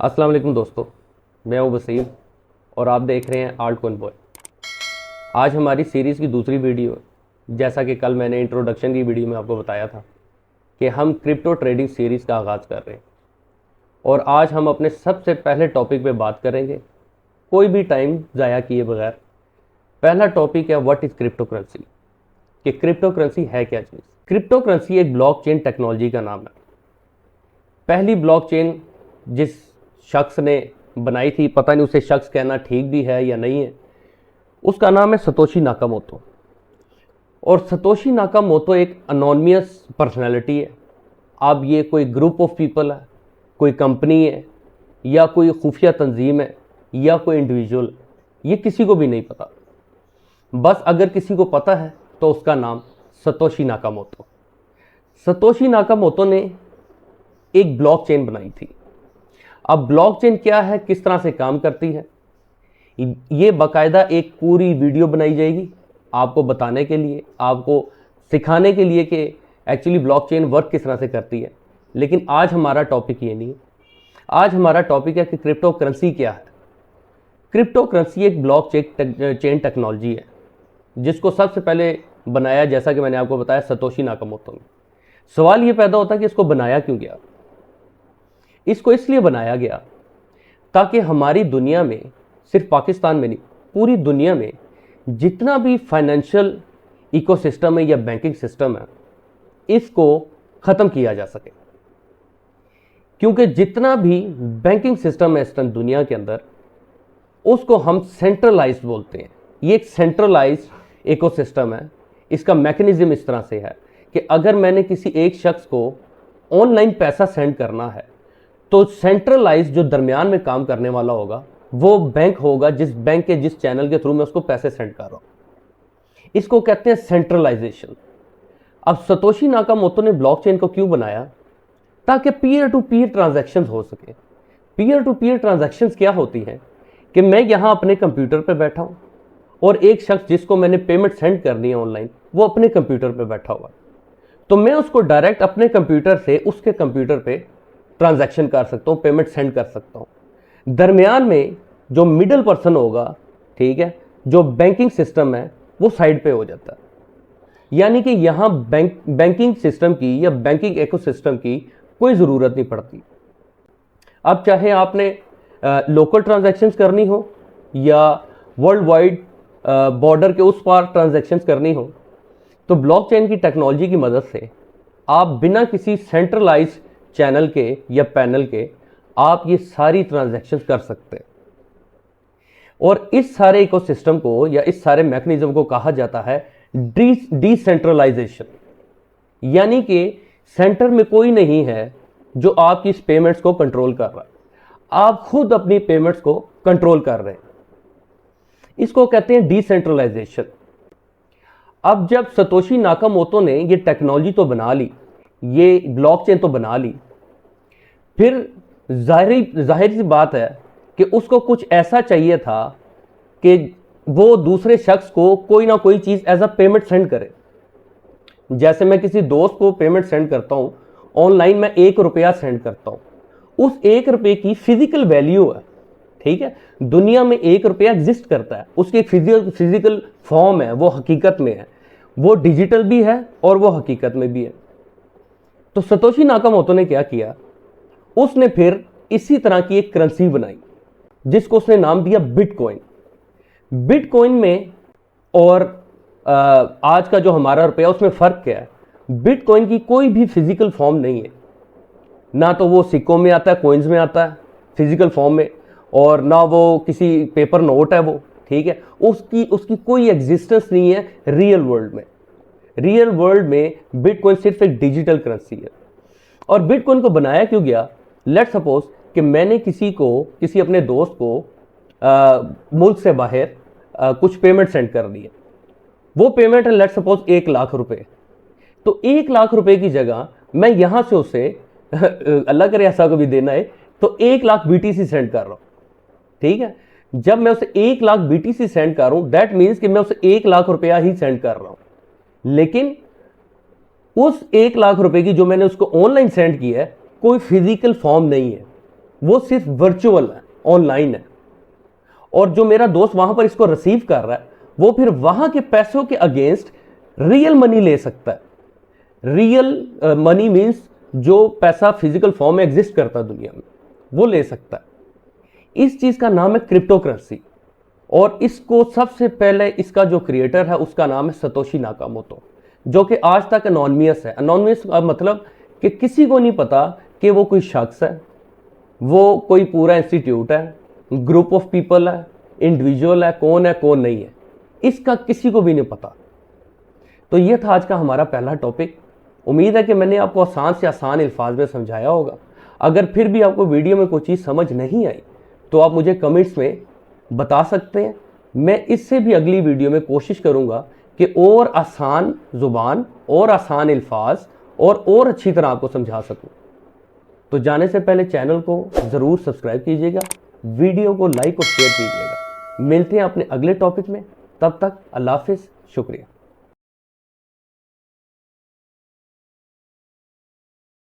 अस्सलाम वालेकुम दोस्तों, मैं हूं वसीम और आप देख रहे हैं आल्ट कॉइन बॉय। आज हमारी सीरीज़ की दूसरी वीडियो है। जैसा कि कल मैंने इंट्रोडक्शन की वीडियो में आपको बताया था कि हम क्रिप्टो ट्रेडिंग सीरीज़ का आगाज़ कर रहे हैं और आज हम अपने सबसे पहले टॉपिक पे बात करेंगे, कोई भी टाइम ज़ाया किए बगैर। पहला टॉपिक है व्हाट इज़ क्रिप्टो करेंसी, कि क्रिप्टो करेंसी है क्या चीज़। क्रिप्टो करेंसी एक ब्लॉकचेन टेक्नोलॉजी का नाम है। पहली ब्लॉकचेन जिस शख्स ने बनाई थी, पता नहीं उसे शख्स कहना ठीक भी है या नहीं है, उसका नाम है सतोशी नाकामोटो। और सतोशी नाकामोटो एक अनोनिमस पर्सनैलिटी है। अब ये कोई ग्रुप ऑफ पीपल है, कोई कंपनी है, या कोई खुफिया तंजीम है, या कोई इंडिविजुअल, ये किसी को भी नहीं पता। बस अगर किसी को पता है तो उसका नाम सतोशी नाकामोटो। सतोशी नाकामोटो ने एक ब्लॉकचेन बनाई थी। अब ब्लॉकचेन क्या है, किस तरह से काम करती है, ये बाकायदा एक पूरी वीडियो बनाई जाएगी आपको बताने के लिए, आपको सिखाने के लिए कि एक्चुअली ब्लॉकचेन वर्क किस तरह से करती है। लेकिन आज हमारा टॉपिक ये नहीं है। आज हमारा टॉपिक है कि क्रिप्टो करेंसी क्या है। क्रिप्टो करेंसी एक ब्लॉकचेन टेक्नोलॉजी है जिसको सबसे पहले बनाया, जैसा कि मैंने आपको बताया, सतोशी नाकामोटो ने। सवाल ये पैदा होता है कि इसको बनाया क्यों गया। इसको इसलिए बनाया गया ताकि हमारी दुनिया में, सिर्फ पाकिस्तान में नहीं, पूरी दुनिया में जितना भी फाइनेंशियल इकोसिस्टम है या बैंकिंग सिस्टम है, इसको ख़त्म किया जा सके। क्योंकि जितना भी बैंकिंग सिस्टम है इस टाइम दुनिया के अंदर, उसको हम सेंट्रलाइज्ड बोलते हैं। ये एक सेंट्रलाइज्ड इकोसिस्टम है। इसका मैकेनिज्म इस तरह से है कि अगर मैंने किसी एक शख्स को ऑनलाइन पैसा सेंड करना है तो सेंट्रलाइज जो दरमियान में काम करने वाला होगा वो बैंक होगा, जिस बैंक के जिस चैनल के थ्रू मैं उसको पैसे सेंड कर रहा हूं। इसको कहते हैं सेंट्रलाइजेशन। अब सतोशी नाकामोटो ने ब्लॉकचेन को क्यों बनाया? ताकि पीयर टू पीयर ट्रांजैक्शंस हो सके। पीयर टू पीयर ट्रांजैक्शंस क्या होती हैं कि मैं यहां अपने कंप्यूटर पर बैठा हूं और एक शख्स जिसको मैंने पेमेंट सेंड करनी है ऑनलाइन, वो अपने कंप्यूटर पर बैठा हुआ, तो मैं उसको डायरेक्ट अपने कंप्यूटर से उसके कंप्यूटर पे ट्रांजैक्शन कर सकता हूं, पेमेंट सेंड कर सकता हूं। दरमियान में जो मिडिल पर्सन होगा, ठीक है, जो बैंकिंग सिस्टम है, वो साइड पे हो जाता है। यानी कि यहां बैंकिंग सिस्टम की या बैंकिंग इकोसिस्टम की कोई ज़रूरत नहीं पड़ती। अब चाहे आपने लोकल ट्रांजैक्शंस करनी हो या वर्ल्ड वाइड बॉर्डर के उस पार ट्रांजैक्शंस करनी हो, तो ब्लॉकचेन की टेक्नोलॉजी की मदद से आप बिना किसी सेंट्रलाइज चैनल के या पैनल के आप ये सारी ट्रांजैक्शंस कर सकते हैं। और इस सारे इकोसिस्टम को या इस सारे मैकेनिज्म को कहा जाता है डिसेंट्रलाइजेशन। यानी कि सेंटर में कोई नहीं है जो आपकी इस पेमेंट्स को कंट्रोल कर रहा है, आप खुद अपनी पेमेंट्स को कंट्रोल कर रहे हैं। इसको कहते हैं डिसेंट्रलाइजेशन। अब जब सतोशी नाकामोटो ने ये टेक्नोलॉजी तो बना ली, ये ब्लॉकचेन तो बना ली, फिर जाहिर सी बात है कि उसको कुछ ऐसा चाहिए था कि वो दूसरे शख्स को कोई ना कोई चीज़ एज अ पेमेंट सेंड करे। जैसे मैं किसी दोस्त को पेमेंट सेंड करता हूँ ऑनलाइन, मैं 1 रुपया सेंड करता हूँ, उस 1 रुपये की फिजिकल वैल्यू है, ठीक है। दुनिया में 1 रुपया एग्जिस्ट करता है, उसकी एक फिजिकल फॉर्म है, वो हकीकत में है, वो डिजिटल भी है और वो हकीकत में भी है। तो सतोशी नाकामोटो ने क्या किया, उसने फिर इसी तरह की एक करेंसी बनाई जिसको उसने नाम दिया बिटकॉइन। बिटकॉइन में और आज का जो हमारा रुपया, उसमें फ़र्क क्या है? बिटकॉइन की कोई भी फिजिकल फॉर्म नहीं है, ना तो वो सिक्कों में आता है, कॉइन्स में आता है फिजिकल फॉर्म में, और ना वो किसी पेपर नोट है वो, ठीक है। उसकी कोई एग्जिस्टेंस नहीं है रियल वर्ल्ड में। रियल वर्ल्ड में बिटकॉइन सिर्फ एक डिजिटल करेंसी है। और बिटकॉइन को बनाया क्यों गया? लेट सपोज कि मैंने किसी अपने दोस्त को मुल्क से बाहर कुछ पेमेंट सेंड कर दी है। वो पेमेंट है लेट सपोज 1 लाख रुपए। तो 1 लाख रुपए की जगह मैं यहां से उसे अल्लाह करे ऐसा कभी देना है तो 1 लाख BTC सेंड कर रहा हूं, ठीक है। जब मैं उसे 1 लाख BTC सेंड कर रहा हूं, दैट मीन्स कि मैं उसे 1 लाख रुपया ही सेंड कर रहा हूं। लेकिन उस 1 लाख रुपए की जो मैंने उसको ऑनलाइन सेंड की है, कोई फिजिकल फॉर्म नहीं है। वो सिर्फ वर्चुअल है, ऑनलाइन है। और जो मेरा दोस्त वहां पर इसको रिसीव कर रहा है वो फिर वहां के पैसों के अगेंस्ट रियल मनी ले सकता है। रियल मनी मीन्स जो पैसा फिजिकल फॉर्म में एग्जिस्ट करता है दुनिया में, वो ले सकता है। इस चीज का नाम है क्रिप्टो करेंसी। और इसको सबसे पहले इसका जो क्रिएटर है उसका नाम है सतोशी नाकामोटो, जो कि आज तक अनोनिमस है। अनोनिमस मतलब कि किसी को नहीं पता कि वो कोई शख्स है, वो कोई पूरा इंस्टीट्यूट है, ग्रुप ऑफ पीपल है, इंडिविजुअल है, कौन नहीं है, इसका किसी को भी नहीं पता। तो ये था आज का हमारा पहला टॉपिक। उम्मीद है कि मैंने आपको आसान से आसान अल्फाज में समझाया होगा। अगर फिर भी आपको वीडियो में कोई चीज़ समझ नहीं आई तो आप मुझे कमेंट्स में बता सकते हैं। मैं इससे भी अगली वीडियो में कोशिश करूंगा कि और आसान ज़ुबान और आसान अल्फाज और अच्छी तरह आपको समझा सकूं। तो जाने से पहले चैनल को ज़रूर सब्सक्राइब कीजिएगा, वीडियो को लाइक और शेयर कीजिएगा। मिलते हैं अपने अगले टॉपिक में, तब तक अल्लाह हाफिज़, शुक्रिया।